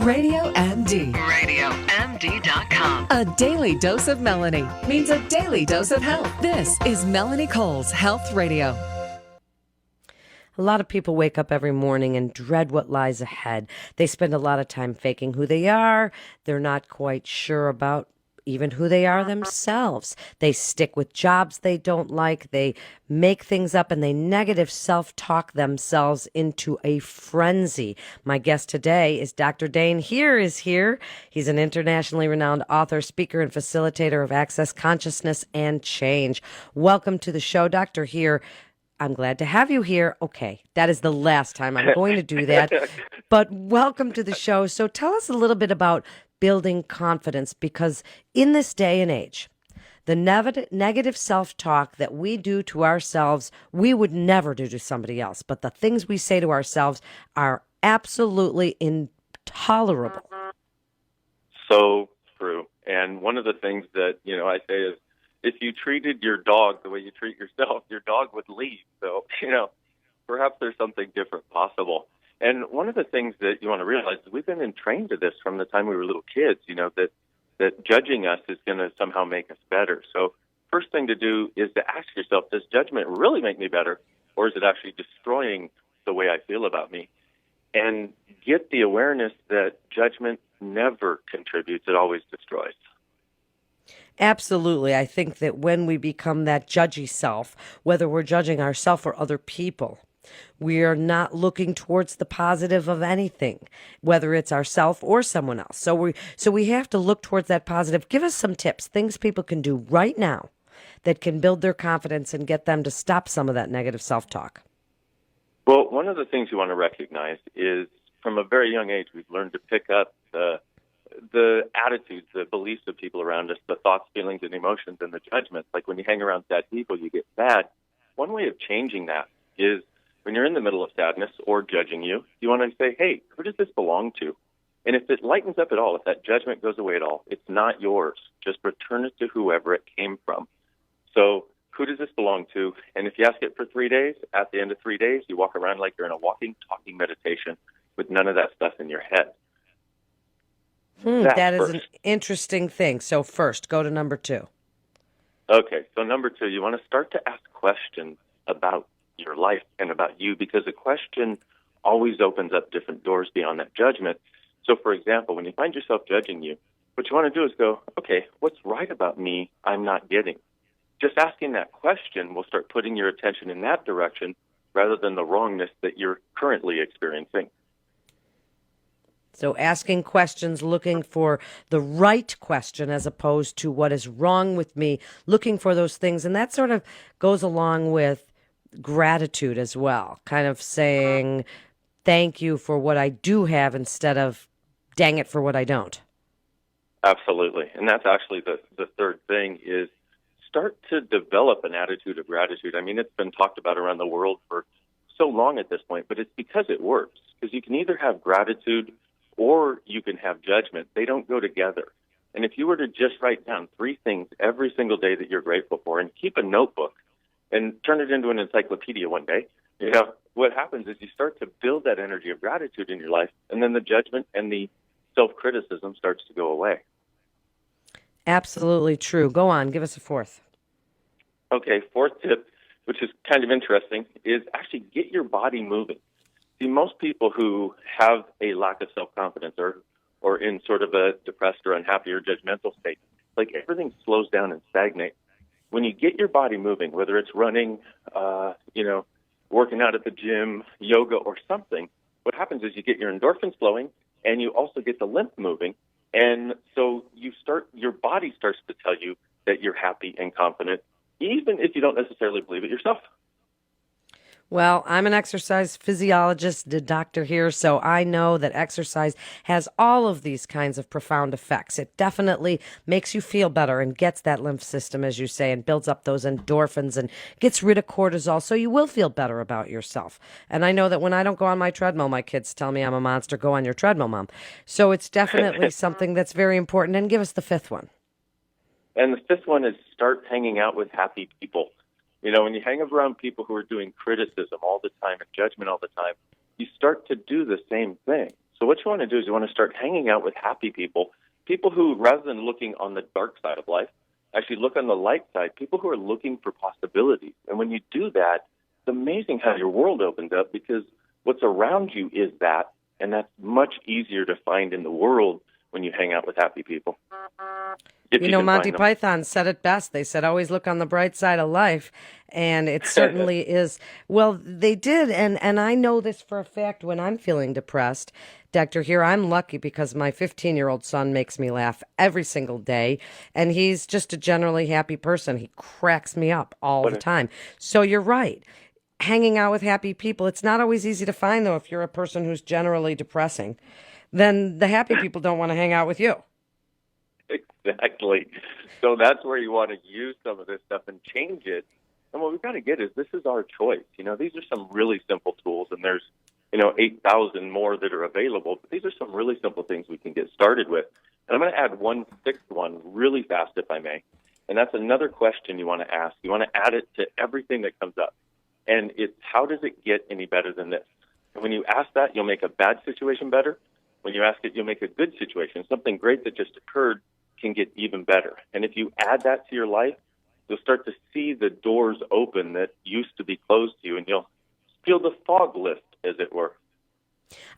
Radio MD. RadioMD.com. A daily dose of Melanie means a daily dose of health. This is Melanie Cole's Health Radio. A lot of people wake up every morning and dread what lies ahead. They spend a lot of time faking who they are. They're not quite sure about even who they are themselves. They stick with jobs they don't like. They make things up and they negative self-talk themselves into a frenzy. My guest today is Dr. Dane Heer is here. He's an internationally renowned author, speaker, and facilitator of Access Consciousness and Change. Welcome to the show, Dr. Heer. I'm glad to have you here. Okay, that is the last time I'm going to do that. But welcome to the show. So tell us a little bit about building confidence, because in this day and age, the negative self-talk that we do to ourselves, we would never do to somebody else. But the things we say to ourselves are absolutely intolerable. So true. And one of the things that, I say is, if you treated your dog the way you treat yourself, your dog would leave. So, perhaps there's something different possible. And one of the things that you want to realize is we've been trained to this from the time we were little kids, that judging us is going to somehow make us better. So first thing to do is to ask yourself, does judgment really make me better, or is it actually destroying the way I feel about me? And get the awareness that judgment never contributes, it always destroys. Absolutely. I think that when we become that judgy self, whether we're judging ourselves or other people, we are not looking towards the positive of anything, whether it's ourselves or someone else. So we have to look towards that positive. Give us some tips, things people can do right now that can build their confidence and get them to stop some of that negative self-talk. Well, one of the things you want to recognize is from a very young age, we've learned to pick up the attitudes, the beliefs of people around us, the thoughts, feelings, and emotions, and the judgments. Like when you hang around sad people, you get sad. One way of changing that is when you're in the middle of sadness or judging you want to say, hey, who does this belong to? And if it lightens up at all, if that judgment goes away at all, it's not yours. Just return it to whoever it came from. So who does this belong to? And if you ask it for 3 days, at the end of 3 days, you walk around like you're in a walking, talking meditation with none of that stuff in your head. That is an interesting thing. So first, go to number 2. Okay, so number 2, you want to start to ask questions about your life and about you, because a question always opens up different doors beyond that judgment. So, for example, when you find yourself judging you, what you want to do is go, okay, what's right about me I'm not getting? Just asking that question will start putting your attention in that direction rather than the wrongness that you're currently experiencing. So asking questions, looking for the right question as opposed to what is wrong with me, looking for those things. And that sort of goes along with gratitude as well, kind of saying thank you for what I do have instead of dang it for what I don't. Absolutely. And that's actually the third thing is start to develop an attitude of gratitude. I mean, it's been talked about around the world for so long at this point, but it's because it works. Because you can either have gratitude or you can have judgment. They don't go together. And if you were to just write down 3 things every single day that you're grateful for and keep a notebook and turn it into an encyclopedia one day, what happens is you start to build that energy of gratitude in your life, and then the judgment and the self-criticism starts to go away. Absolutely true. Go on. Give us a 4th. Okay, 4th tip, which is kind of interesting, is actually get your body moving. See, most people who have a lack of self-confidence or in sort of a depressed or unhappy or judgmental state, like everything slows down and stagnates. When you get your body moving, whether it's running, working out at the gym, yoga, or something, what happens is you get your endorphins flowing, and you also get the lymph moving, and so your body starts to tell you that you're happy and confident, even if you don't necessarily believe it yourself. Well, I'm an exercise physiologist, the doctor here, so I know that exercise has all of these kinds of profound effects. It definitely makes you feel better and gets that lymph system, as you say, and builds up those endorphins and gets rid of cortisol, so you will feel better about yourself. And I know that when I don't go on my treadmill, my kids tell me I'm a monster. Go on your treadmill, Mom. So it's definitely something that's very important. And give us the 5th one. And the 5th one is start hanging out with happy people. When you hang around people who are doing criticism all the time and judgment all the time, you start to do the same thing. So what what you want to do is you want to start hanging out with happy people, people who, rather than looking on the dark side of life, actually look on the light side, people who are looking for possibilities. And when you do that, it's amazing how your world opens up, because what's around you is that, and that's much easier to find in the world when you hang out with happy people. If You know, can Monty find them. Python said it best. They said, always look on the bright side of life. And it certainly is. Well, they did. And I know this for a fact when I'm feeling depressed. Dr. Here, I'm lucky because my 15-year-old son makes me laugh every single day. And he's just a generally happy person. He cracks me up all the time. So you're right. Hanging out with happy people, it's not always easy to find, though, if you're a person who's generally depressing. Then the happy people don't want to hang out with you. Exactly. So that's where you want to use some of this stuff and change it. And what we've got to get is, this is our choice. You know, these are some really simple tools, and there's, 8,000 more that are available. But these are some really simple things we can get started with. And I'm going to add one sixth one really fast, if I may. And that's another question you want to ask. You want to add it to everything that comes up. And it's, how does it get any better than this? And when you ask that, you'll make a bad situation better. When you ask it, you'll make a good situation. Something great that just occurred can get even better. And if you add that to your life, you'll start to see the doors open that used to be closed to you, and you'll feel the fog lift, as it were.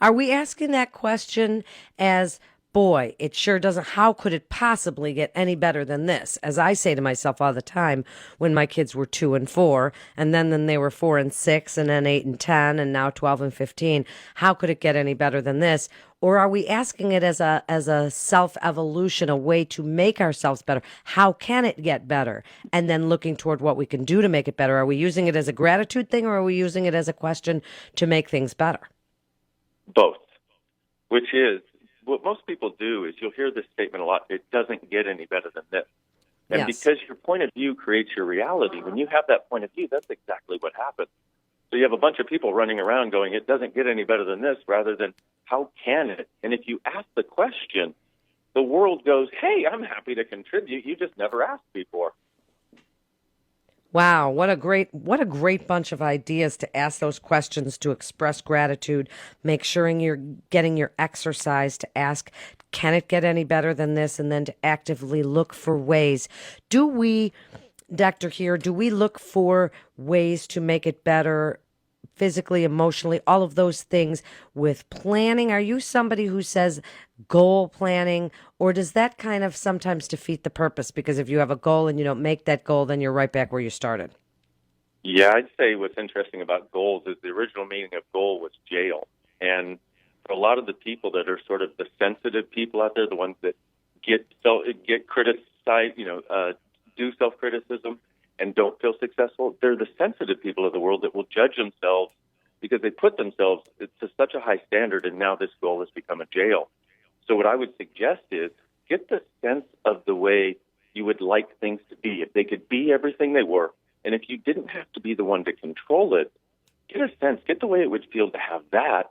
Are we asking that question as, boy, it sure doesn't, how could it possibly get any better than this? As I say to myself all the time when my kids were 2 and 4, and then they were 4 and 6, and then 8 and 10, and now 12 and 15, how could it get any better than this? Or are we asking it as a self-evolution, a way to make ourselves better? How can it get better? And then looking toward what we can do to make it better. Are we using it as a gratitude thing, or are we using it as a question to make things better? Both, which is, what most people do is, you'll hear this statement a lot, it doesn't get any better than this. And Yes. because your point of view creates your reality, when you have that point of view, that's exactly what happens. So you have a bunch of people running around going, it doesn't get any better than this, rather than, how can it? And if you ask the question, the world goes, hey, I'm happy to contribute. You just never asked before. Wow, what a great bunch of ideas to ask those questions, to express gratitude, make sure you're getting your exercise to ask, can it get any better than this? And then to actively look for ways. Do we, Dr. Here, do we look for ways to make it better physically, emotionally, all of those things with planning? Are you somebody who says goal planning, or does that kind of sometimes defeat the purpose? Because if you have a goal and you don't make that goal, then you're right back where you started. Yeah, I'd say what's interesting about goals is the original meaning of goal was jail. And for a lot of the people that are sort of the sensitive people out there, the ones that get criticized, do self-criticism and don't feel successful, they're the sensitive people of the world that will judge themselves because they put themselves to such a high standard, and now this goal has become a jail. So what I would suggest is, get the sense of the way you would like things to be. If they could be everything they were, and if you didn't have to be the one to control it, get a sense, get the way it would feel to have that,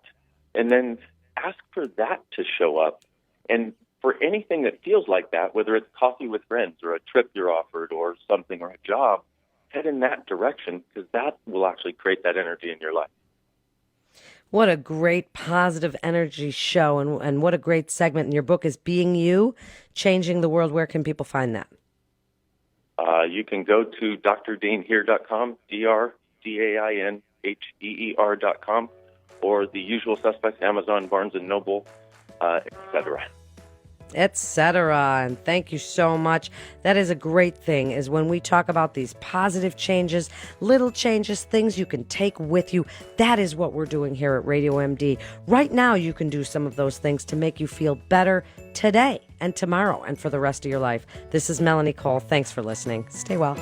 and then ask for that to show up. And for anything that feels like that, whether it's coffee with friends or a trip you're offered or something or a job, head in that direction, because that will actually create that energy in your life. What a great positive energy show, and what a great segment. And your book is Being You, Changing the World. Where can people find that? You can go to drdainheer.com, DRDAINHEER.com, or the usual suspects, Amazon, Barnes & Noble, etc. Etc. And thank you so much. That is a great thing, is when we talk about these positive changes, little changes, things you can take with you. That is what we're doing here at Radio MD. Right now, you can do some of those things to make you feel better today and tomorrow and for the rest of your life. This is Melanie Cole. Thanks for listening. Stay well.